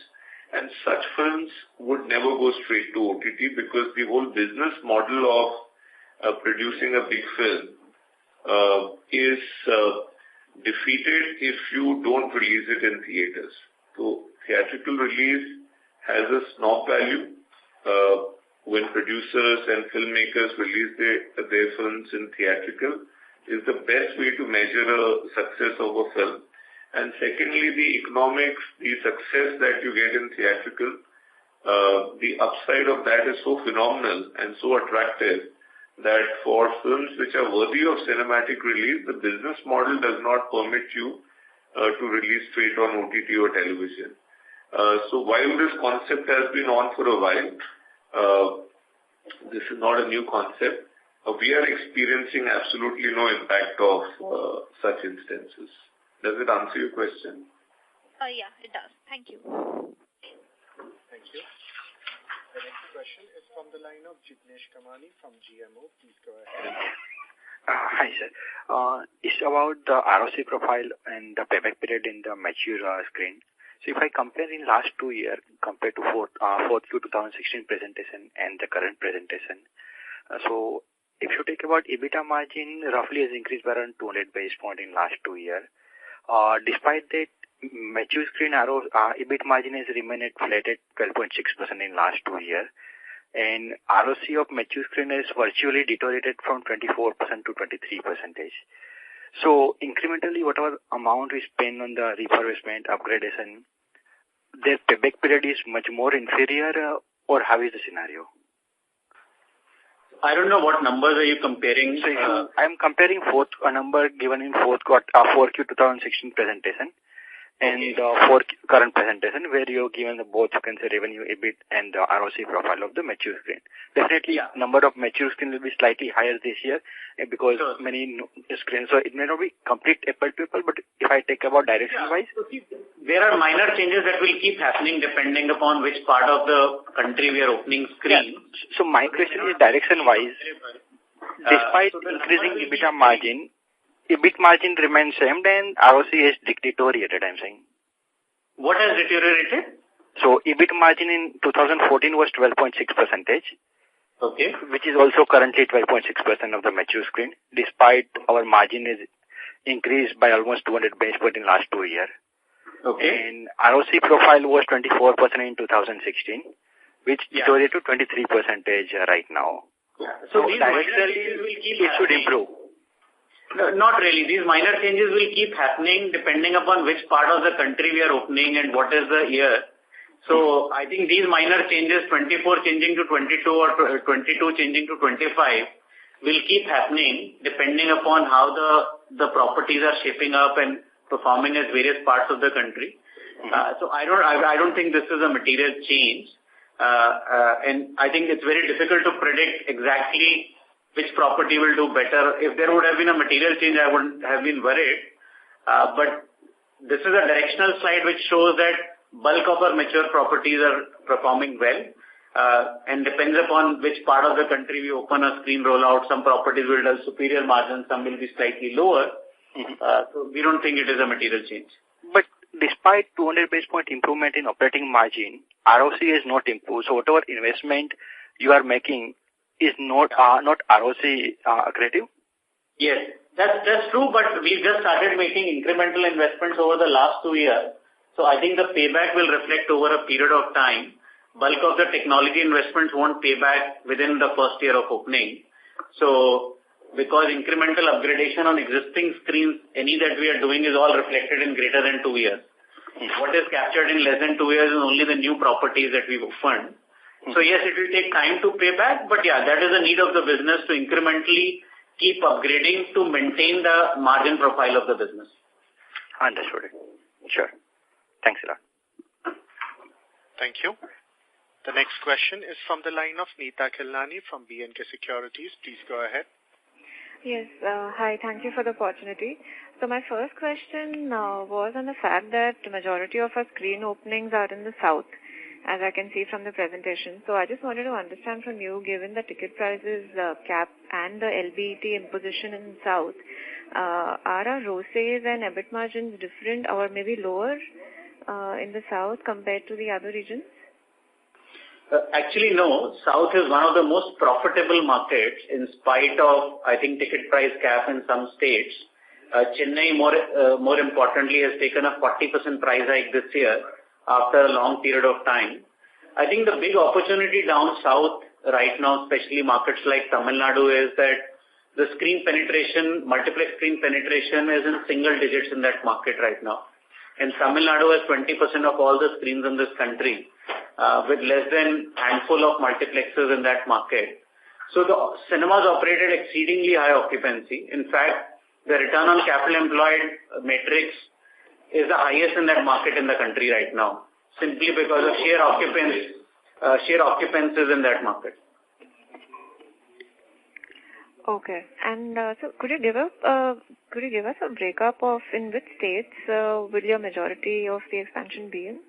[SPEAKER 6] And such films would never go straight to OTT because the whole business model of producing a big film is defeated if you don't release it in theaters. So theatrical release has a snob value. When producers and filmmakers release their films in theatrical, is the best way to measure a success of a film. And secondly, the economics, the success that you get in theatrical, the upside of that is so phenomenal and so attractive that for films which are worthy of cinematic release, the business model does not permit you to release straight on OTT or television. So while this concept has been on for a while, this is not a new concept. We are experiencing absolutely no impact of such instances. Does it answer your question?
[SPEAKER 11] Yeah, it does. Thank you.
[SPEAKER 3] Thank you. The next question is from the line of Jignesh Kamani from GMO. Please go ahead.
[SPEAKER 13] Hi, sir. It's about the ROC profile and the payback period in the mature screen. So if I compare in last 2 years compared to 4Q 2016 presentation and the current presentation, so if you take about EBITDA margin, roughly has increased by around 200 basis points in last 2 years. Despite that, mature screen EBIT margin has remained flat at 12.6% in last 2 years. And ROC of mature screen has virtually deteriorated from 24% to 23%. So incrementally, whatever amount we spend on the refurbishment, upgradation, their payback period is much more inferior, or how is the scenario?
[SPEAKER 2] I don't know what numbers are you comparing.
[SPEAKER 13] So I'm comparing a number given in 4Q 2016 presentation and for current presentation, where you're given both, you can say, revenue, EBIT, and the ROC profile of the mature screen. Definitely, number of mature screen will be slightly higher this year because many screens. So it may not be complete apple to apple, but if I take about direction-wise,
[SPEAKER 2] there are minor changes that will keep happening depending upon which part of the country we are opening screens.
[SPEAKER 13] So my question is direction-wise. Despite increasing EBITDA margin, EBIT margin remains same, then ROC has deteriorated, I'm saying.
[SPEAKER 2] What has deteriorated?
[SPEAKER 13] So EBIT margin in 2014 was 12.6%.
[SPEAKER 2] Okay.
[SPEAKER 13] Which is also currently 12.6% of the mature screen, despite our margin is increased by almost 200 basis points in last 2 years.
[SPEAKER 2] Okay.
[SPEAKER 13] And ROC profile was 24% in 2016, which deteriorated to 23% right now.
[SPEAKER 2] Yeah.
[SPEAKER 13] So directionally, it should improve.
[SPEAKER 2] No, not really. These minor changes will keep happening depending upon which part of the country we are opening and what is the year. So I think these minor changes, 24 changing to 22 or 22 changing to 25, will keep happening depending upon how the properties are shaping up and performing at various parts of the country. So I don't think this is a material change. And I think it's very difficult to predict exactly which property will do better. If there would have been a material change, I wouldn't have been worried. But this is a directional slide which shows that bulk of our mature properties are performing well. And depends upon which part of the country we open a screen rollout. Some properties will have superior margins, some will be slightly lower. So we don't think it is a material change.
[SPEAKER 13] But despite 200 basis point improvement in operating margin, ROC is not improved. So whatever investment you are making is not ROC accretive?
[SPEAKER 2] Yes, that's true, but we've just started making incremental investments over the last 2 years. So I think the payback will reflect over a period of time. Bulk of the technology investments won't pay back within the first year of opening. So because incremental upgradation on existing screens, any that we are doing is all reflected in greater than 2 years. What is captured in less than 2 years is only the new properties that we've opened. So yes, it will take time to pay back, but yeah, that is the need of the business to incrementally keep upgrading to maintain the margin profile of the business.
[SPEAKER 13] Understood. Sure. Thanks a lot.
[SPEAKER 3] Thank you. The next question is from the line of Neeta Khilnani from B&K Securities. Please go ahead.
[SPEAKER 14] Yes. Hi. Thank you for the opportunity. So my first question was on the fact that the majority of our screen openings are in the south, as I can see from the presentation. So I just wanted to understand from you, given the ticket prices cap and the LBET imposition in South, are our ROCEs and EBIT margins different or maybe lower in the South compared to the other regions?
[SPEAKER 2] Actually, no. South is one of the most profitable markets in spite of, I think, ticket price cap in some states. Chennai, more importantly, has taken a 40% price hike this year after a long period of time. I think the big opportunity down south right now, especially markets like Tamil Nadu, is that the screen penetration, multiplex screen penetration is in single digits in that market right now. And Tamil Nadu has 20% of all the screens in this country, with less than handful of multiplexes in that market. So the cinemas operated exceedingly high occupancy. In fact, the return on capital employed matrix is the highest in that market in the country right now, simply because of sheer occupancies in that market.
[SPEAKER 14] Okay. And so could you give us a breakup of in which states will your majority of the expansion be in?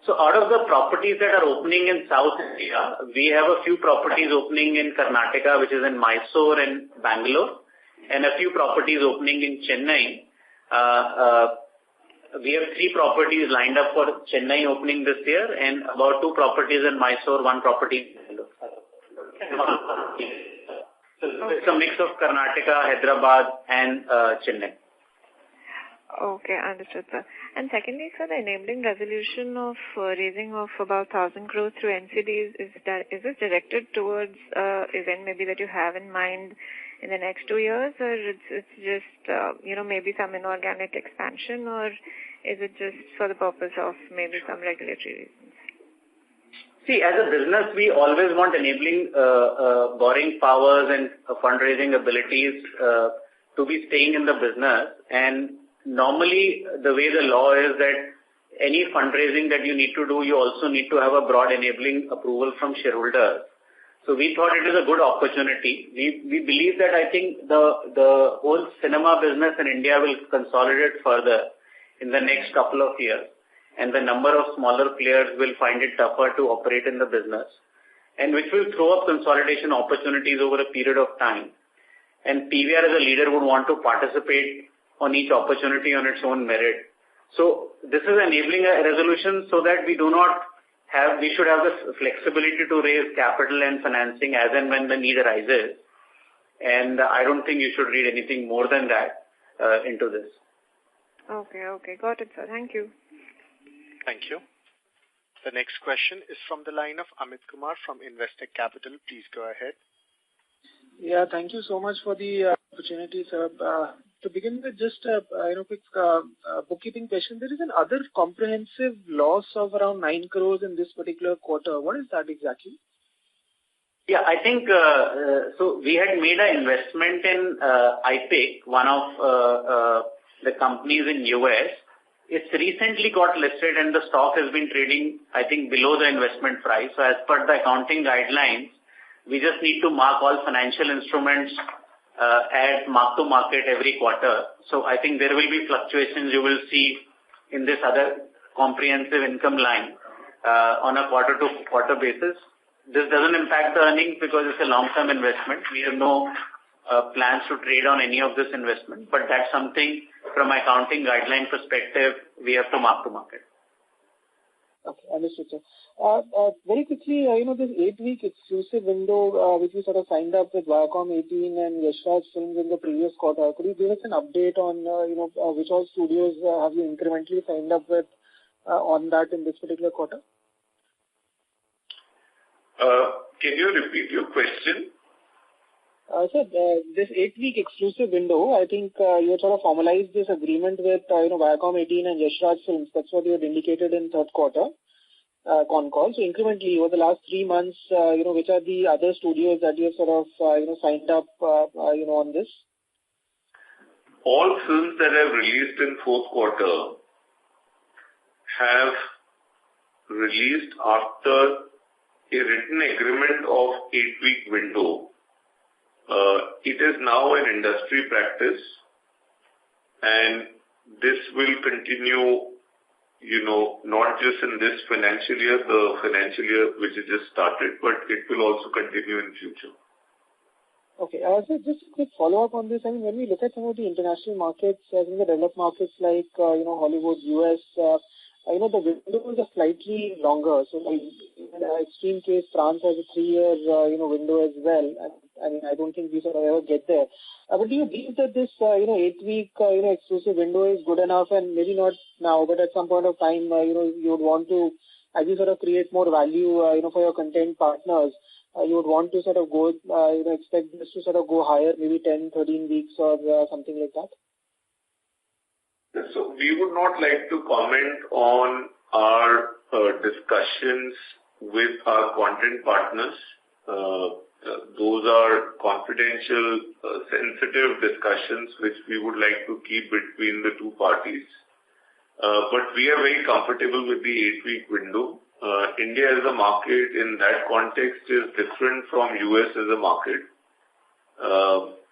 [SPEAKER 2] So out of the properties that are opening in South India, we have a few properties opening in Karnataka, which is in Mysore and Bangalore, and a few properties opening in Chennai. We have 3 properties lined up for Chennai opening this year and about 2 properties in Mysore, 1 property in Bangalore. So it's a mix of Karnataka, Hyderabad and Chennai.
[SPEAKER 14] Okay, understood, sir. And secondly, sir, the enabling resolution of raising of about 1,000 crores through NCDs, is this directed towards event maybe that you have in mind in the next 2 years, or it's just, maybe some inorganic expansion, or is it just for the purpose of maybe some regulatory reasons?
[SPEAKER 2] See, as a business, we always want enabling borrowing powers and fundraising abilities to be staying in the business. And normally, the way the law is that any fundraising that you need to do, you also need to have a broad enabling approval from shareholders. So we thought it is a good opportunity. We believe that I think the whole cinema business in India will consolidate further in the next couple of years, and the number of smaller players will find it tougher to operate in the business, and which will throw up consolidation opportunities over a period of time. And PVR as a leader would want to participate on each opportunity on its own merit. So this is enabling a resolution so that we should have the flexibility to raise capital and financing as and when the need arises. And I don't think you should read anything more than that into this.
[SPEAKER 14] Okay. Got it, sir. Thank you.
[SPEAKER 3] Thank you. The next question is from the line of Amit Kumar from Investec Capital. Please go ahead.
[SPEAKER 15] Yeah, thank you so much for the opportunity, sir. To begin with, just a quick bookkeeping question. There is an other comprehensive loss of around 9 crores in this particular quarter. What is that exactly?
[SPEAKER 2] Yeah, I think so. We had made an investment in IPIC, one of the companies in US. It's recently got listed and the stock has been trading, I think, below the investment price. So as per the accounting guidelines, we just need to mark all financial instruments at mark to market every quarter. So I think there will be fluctuations you will see in this other comprehensive income line on a quarter to quarter basis. This doesn't impact the earnings because it's a long-term investment. We have no plans to trade on any of this investment, but that's something from accounting guideline perspective we have to mark to market.
[SPEAKER 15] Okay, understood, sir. Very quickly, this 8-week exclusive window which you sort of signed up with Viacom 18 and Yashraj Films in the previous quarter. Could you give us an update on which all studios have you incrementally signed up with on that in this particular quarter?
[SPEAKER 6] Can you repeat your question?
[SPEAKER 15] Sir, this 8-week exclusive window, I think you had sort of formalized this agreement with Viacom 18 and Yashraj Films. That's what you had indicated in third quarter concall. So incrementally over the last 3 months, which are the other studios that you have sort of signed up on this?
[SPEAKER 6] All films that have released in fourth quarter have released after a written agreement of 8-week window. It is now an industry practice, and this will continue, not just in this financial year, the financial year which has just started, but it will also continue in future.
[SPEAKER 15] Okay. So just a quick follow-up on this. I mean, when we look at some of the international markets, in the developed markets like, Hollywood, US, the windows are slightly longer. So like, in an extreme case, France has a 3-year, window as well. I mean, I don't think we sort of ever get there. But do you believe that this, 8-week, exclusive window is good enough, and maybe not now, but at some point of time, you would want to, as you sort of create more value, for your content partners, you would want to sort of go, expect this to sort of go higher, maybe 10, 13 weeks or something like that?
[SPEAKER 6] So we would not like to comment on our discussions with our content partners. Those are confidential, sensitive discussions which we would like to keep between the two parties. But we are very comfortable with the 8-week window. India as a market in that context is different from US as a market.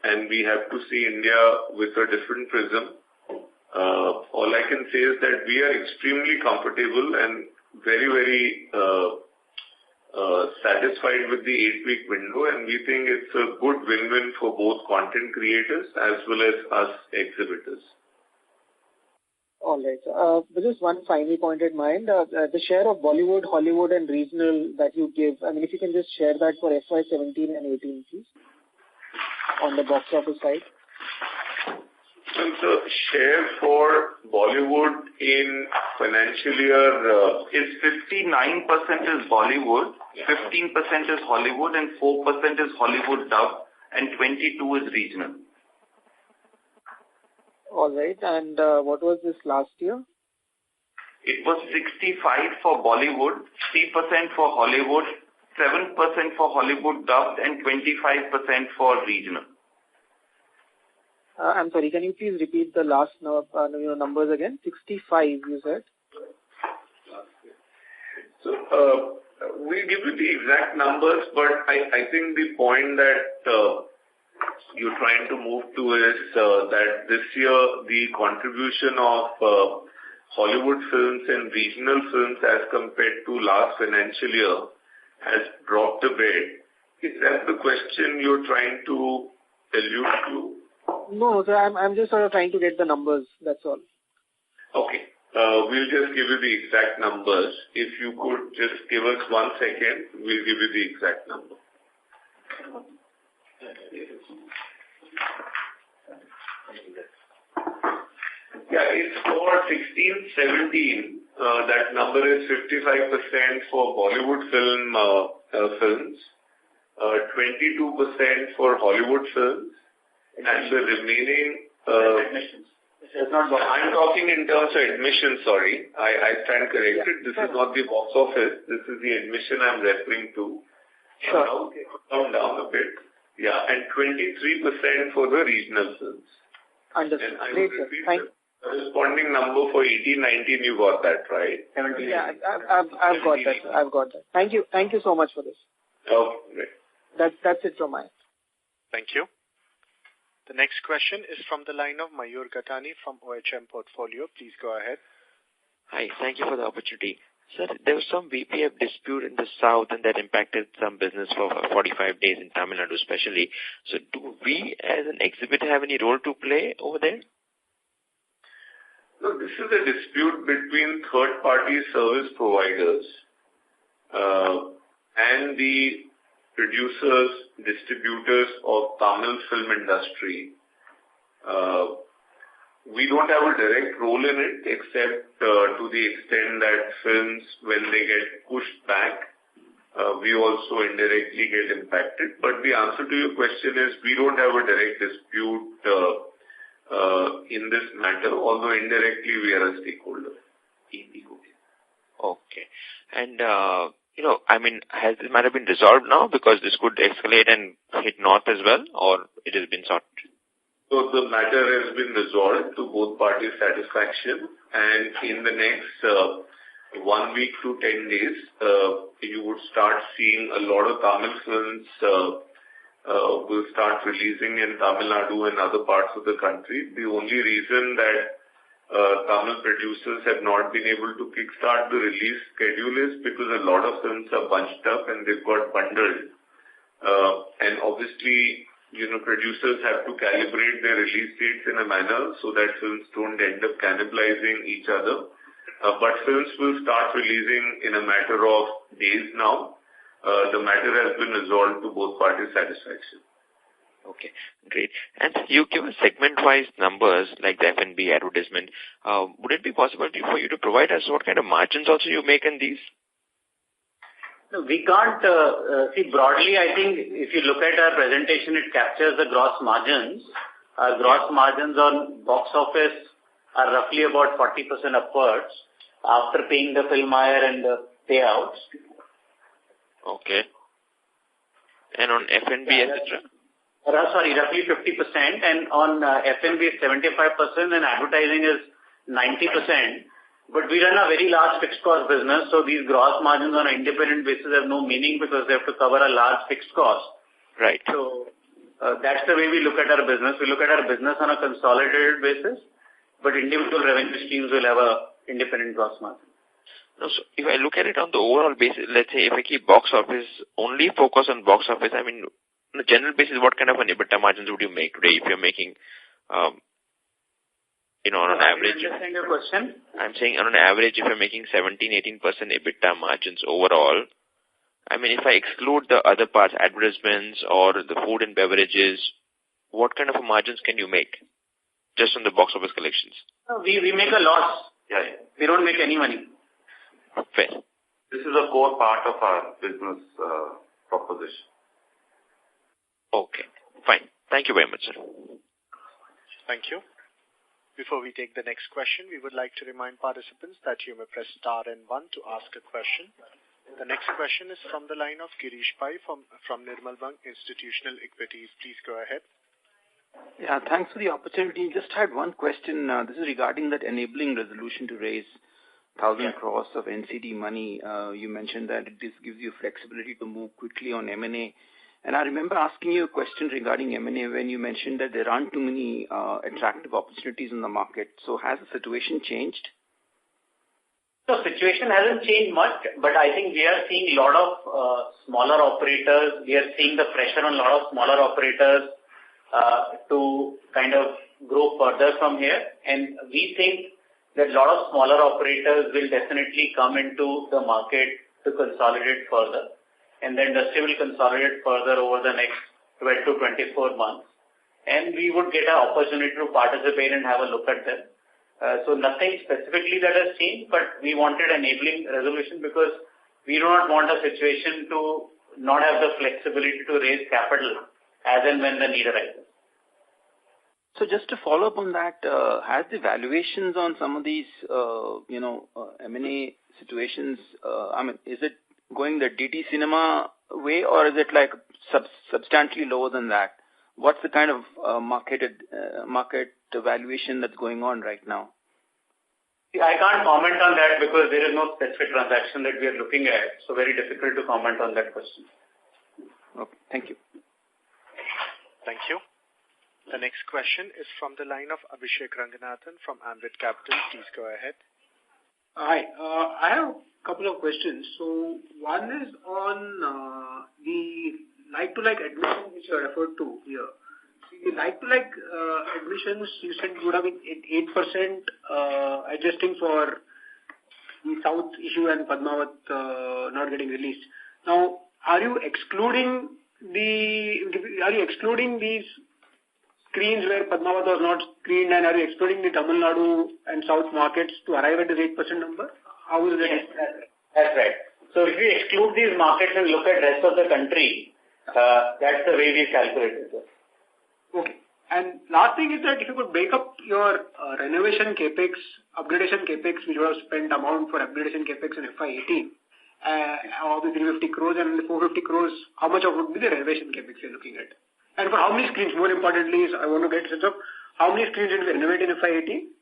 [SPEAKER 6] And we have to see India with a different prism. All I can say is that we are extremely comfortable and very, very satisfied with the 8-week window, and we think it's a good win-win for both content creators as well as us exhibitors.
[SPEAKER 15] All right. Just one final point in mind. The share of Bollywood, Hollywood and regional that you give, I mean, if you can just share that for FY17 and 18, please, on the box office side.
[SPEAKER 6] And the share for Bollywood in financial year
[SPEAKER 8] is 59% is Bollywood, 15% is Hollywood, and 4% is Hollywood dub, and 22 is regional.
[SPEAKER 15] All right. And what was this last year?
[SPEAKER 8] It was 65 for Bollywood, 3% for Hollywood, 7% for Hollywood dubbed, and 25% for regional.
[SPEAKER 15] I'm sorry, can you please repeat the last numbers again? 65, you said?
[SPEAKER 6] So, we'll give you the exact numbers, but I think the point that you're trying to move to is that this year the contribution of Hollywood films and regional films as compared to last financial year has dropped a bit. Is that the question you're trying to allude to?
[SPEAKER 15] No, sir, I'm just sort of trying to get the numbers, that's all.
[SPEAKER 6] Okay. We'll just give you the exact numbers. If you could just give us 1 second, we'll give you the exact number. Yeah, it's for 16-17. That number is 55% for Bollywood films, 22% for Hollywood films, and the remaining admissions. I'm talking in terms of admission, sorry. I stand corrected. This is not the box office. This is the admission I'm referring to.
[SPEAKER 15] Sure.
[SPEAKER 6] Come down a bit. Yeah, and 23% for the regional films.
[SPEAKER 15] Understood.
[SPEAKER 6] And I
[SPEAKER 15] Great,
[SPEAKER 6] would repeat
[SPEAKER 15] sir.
[SPEAKER 6] the corresponding number for 18-19, you got that, right?
[SPEAKER 15] 17. Yeah, I've got that, sir. I've got that. Thank you so much for this.
[SPEAKER 6] Okay, great.
[SPEAKER 15] That's it from my end.
[SPEAKER 3] Thank you. The next question is from the line of Mayur Gatani from OHM Portfolio. Please go ahead.
[SPEAKER 16] Hi, thank you for the opportunity. Sir, there was some VPF dispute in the south and that impacted some business for 45 days in Tamil Nadu especially. So do we as an exhibitor have any role to play over there?
[SPEAKER 6] No, this is a dispute between third-party service providers and the producers, distributors of Tamil film industry. We don't have a direct role in it except to the extent that films, when they get pushed back, we also indirectly get impacted. But the answer to your question is we don't have a direct dispute in this matter, although indirectly we are a stakeholder.
[SPEAKER 16] Okay. And, I mean, has this matter been resolved now because this could escalate and hit north as well, or it has been sorted?
[SPEAKER 6] So the matter has been resolved to both parties' satisfaction, and in the next 1 week to 10 days, you would start seeing a lot of Tamil films will start releasing in Tamil Nadu and other parts of the country. The only reason that Tamil producers have not been able to kickstart the release schedule is because a lot of films are bunched up and they've got bundled. And obviously, producers have to calibrate their release dates in a manner so that films don't end up cannibalizing each other. But films will start releasing in a matter of days now. The matter has been resolved to both parties' satisfaction.
[SPEAKER 16] Okay, great. And you give us segment-wise numbers like the F&B advertisement. Would it be possible for you to provide us what kind of margins also you make in these?
[SPEAKER 2] No, we can't see broadly. I think if you look at our presentation, it captures the gross margins. Our gross margins on box office are roughly about 40% upwards after paying the film hire and the payouts.
[SPEAKER 16] Okay. And on F&B, etc.?
[SPEAKER 2] Roughly 50%, and on F&B is 75%, and advertising is 90%. But we run a very large fixed cost business, so these gross margins on an independent basis have no meaning because they have to cover a large fixed cost.
[SPEAKER 16] Right.
[SPEAKER 2] So that's the way we look at our business. We look at our business on a consolidated basis, but individual revenue streams will have a independent gross margin.
[SPEAKER 16] No, so if I look at it on the overall basis, let's say if I keep box office, only focus on box office, I mean, on a general basis, what kind of an EBITDA margins would you make today if you're making, on an average?
[SPEAKER 2] I understand your question.
[SPEAKER 16] I'm saying on an average, if you're making 17-18% EBITDA margins overall, I mean, if I exclude the other parts, advertisements or the food and beverages, what kind of margins can you make? just on the box office collections?
[SPEAKER 2] No, we make a loss.
[SPEAKER 8] Yeah.
[SPEAKER 2] We don't make any money.
[SPEAKER 16] Fair.
[SPEAKER 8] This is a core part of our business proposition.
[SPEAKER 16] Okay, fine. Thank you very much, sir.
[SPEAKER 3] Thank you. Before we take the next question, we would like to remind participants that you may press star and 1 to ask a question. The next question is from the line of Girish Pai from Nirmal Bang Institutional Equities. Please go ahead.
[SPEAKER 17] Yeah, thanks for the opportunity. Just had one question. This is regarding that enabling resolution to raise 1,000 crores of NCD money. You mentioned that this gives you flexibility to move quickly on M&A. And I remember asking you a question regarding M&A when you mentioned that there aren't too many attractive opportunities in the market. So has the situation changed?
[SPEAKER 2] The situation hasn't changed much, but I think we are seeing a lot of smaller operators. We are seeing the pressure on a lot of smaller operators to kind of grow further from here. And we think that a lot of smaller operators will definitely come into the market to consolidate further. And the industry will consolidate further over the next 12 to 24 months. And we would get an opportunity to participate and have a look at them. So nothing specifically that has changed, but we wanted enabling resolution because we do not want a situation to not have the flexibility to raise capital as and when the need arises.
[SPEAKER 17] So just to follow up on that, has the valuations on some of these, M&A situations, is it going the DT cinema way or is it like substantially lower than that? What's the kind of market valuation that's going on right now?
[SPEAKER 2] I can't comment on that because there is no specific transaction that we are looking at. So very difficult to comment on that question.
[SPEAKER 17] Okay, thank you.
[SPEAKER 3] Thank you. The next question is from the line of Abhishek Ranganathan from Ambit Capital. Please go ahead.
[SPEAKER 1] Hi. I have a couple of questions. So one is on the like-to-like admissions which you referred to here. The like-to-like admissions you said would have been 8% adjusting for the South issue and Padmavat not getting released. Now, are you excluding these screens where Padmavat was not screened, and are you excluding the Tamil Nadu and South markets to arrive at this 8% number? How is it?
[SPEAKER 2] Yes, that's right. So if we exclude these markets and look at rest of the country, that's the way we calculated this.
[SPEAKER 1] Okay. And last thing is that if you could break up your renovation capex, upgradation capex, which you have spent amount for upgradation capex in FY18, of the 350 crores and the 450 crores, how much of would be the renovation capex you're looking at? And for how many screens? More importantly, I want to get a sense of how many screens did we renovate in FY18?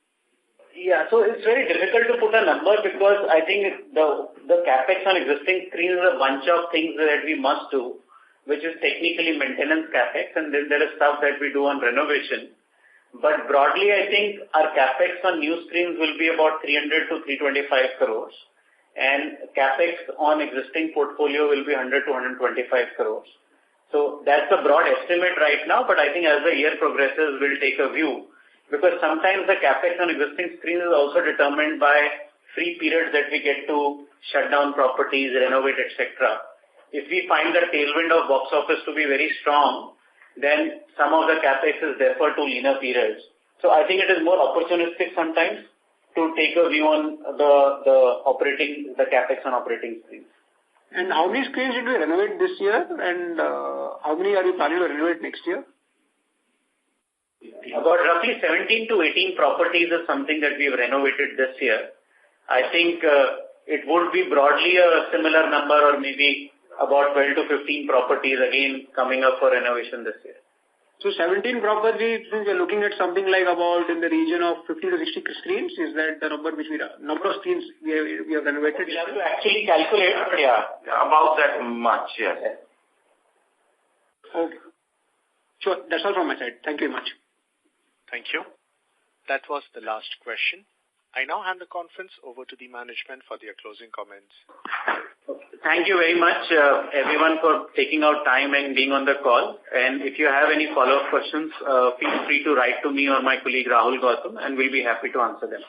[SPEAKER 2] Yeah, so it's very difficult to put a number because I think the capex on existing screens is a bunch of things that we must do, which is technically maintenance capex, and then there is stuff that we do on renovation. But broadly, I think our capex on new screens will be about 300 to 325 crores, and capex on existing portfolio will be 100 to 125 crores. So that's a broad estimate right now, but I think as the year progresses, we'll take a view, because sometimes the capex on existing screens is also determined by free periods that we get to shut down properties, renovate, etc. If we find the tailwind of box office to be very strong, then some of the capex is therefore to leaner periods. So I think it is more opportunistic sometimes to take a view on the capex on operating screens.
[SPEAKER 1] And how many screens did we renovate this year, and how many are you planning to renovate next year?
[SPEAKER 2] About roughly 17 to 18 properties is something that we have renovated this year. I think it would be broadly a similar number, or maybe about 12 to 15 properties again coming up for renovation this year.
[SPEAKER 1] So 17 properties, we are looking at something like about in the region of 50 to 60 screens. Is that the number number of screens we have renovated?
[SPEAKER 2] We have to actually calculate, but
[SPEAKER 8] about that much, yes.
[SPEAKER 1] Okay. Sure. That's all from my side. Thank you very much.
[SPEAKER 3] Thank you. That was the last question. I now hand the conference over to the management for their closing comments.
[SPEAKER 2] Thank you very much, everyone, for taking out time and being on the call. And if you have any follow-up questions, feel free to write to me or my colleague Rahul Gautam, and we'll be happy to answer them.